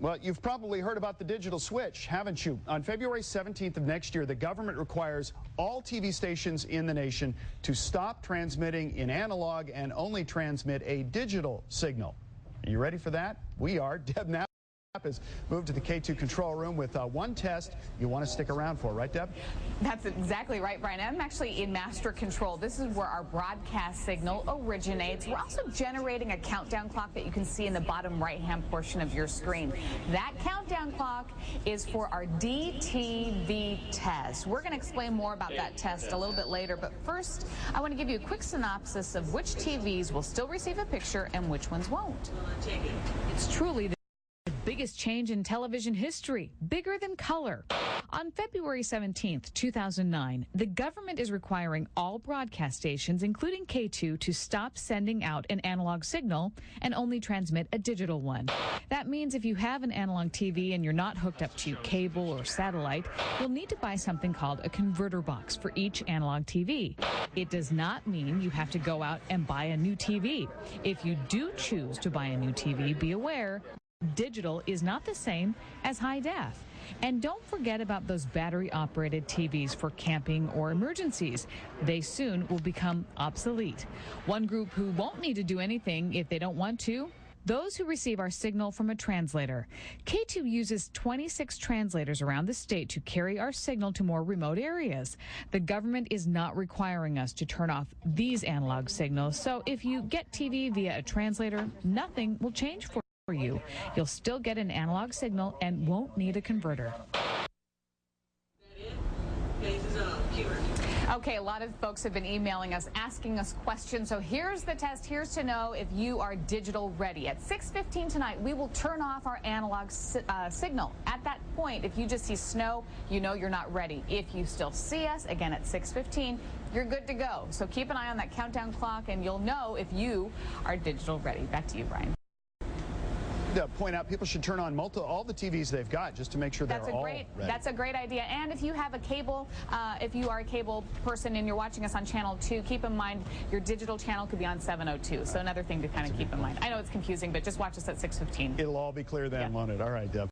Well, you've probably heard about the digital switch, haven't you? On February 17th of next year, the government requires all TV stations in the nation to stop transmitting in analog and only transmit a digital signal. Are you ready for that? We are. Deb Knapp has moved to the KATU control room with one test you want to stick around for, right, Deb? That's exactly right, Brian. I'm actually in master control. This is where our broadcast signal originates. We're also generating a countdown clock that you can see in the bottom right-hand portion of your screen. That countdown clock is for our DTV test. We're going to explain more about that test a little bit later, but first, I want to give you a quick synopsis of which TVs will still receive a picture and which ones won't. It's truly the biggest change in television history, bigger than color. On February 17th, 2009, the government is requiring all broadcast stations, including KATU, to stop sending out an analog signal and only transmit a digital one. That means if you have an analog TV and you're not hooked up to cable or satellite, you'll need to buy something called a converter box for each analog TV. It does not mean you have to go out and buy a new TV. If you do choose to buy a new TV, be aware, digital is not the same as high def. And don't forget about those battery-operated TVs for camping or emergencies. They soon will become obsolete. One group who won't need to do anything if they don't want to, those who receive our signal from a translator. KATU uses 26 translators around the state to carry our signal to more remote areas. The government is not requiring us to turn off these analog signals, so if you get TV via a translator, nothing will change for you. You'll still get an analog signal and won't need a converter. Okay, a lot of folks have been emailing us, asking us questions. So here's the test. Here's to know if you are digital ready. At 6:15 tonight, we will turn off our analog signal. At that point, if you just see snow, you know you're not ready. If you still see us, again at 6:15, you're good to go. So keep an eye on that countdown clock, and you'll know if you are digital ready. Back to you, Brian. To point out, people should turn on all the TVs they've got just to make sure they're all ready. That's a great idea. And if you have a cable, if you are a cable person and you're watching us on channel 2, keep in mind your digital channel could be on 702. So another thing to kind of keep in mind. I know it's confusing, but just watch us at 6:15. It'll all be clear then, won't it? All right, Deb.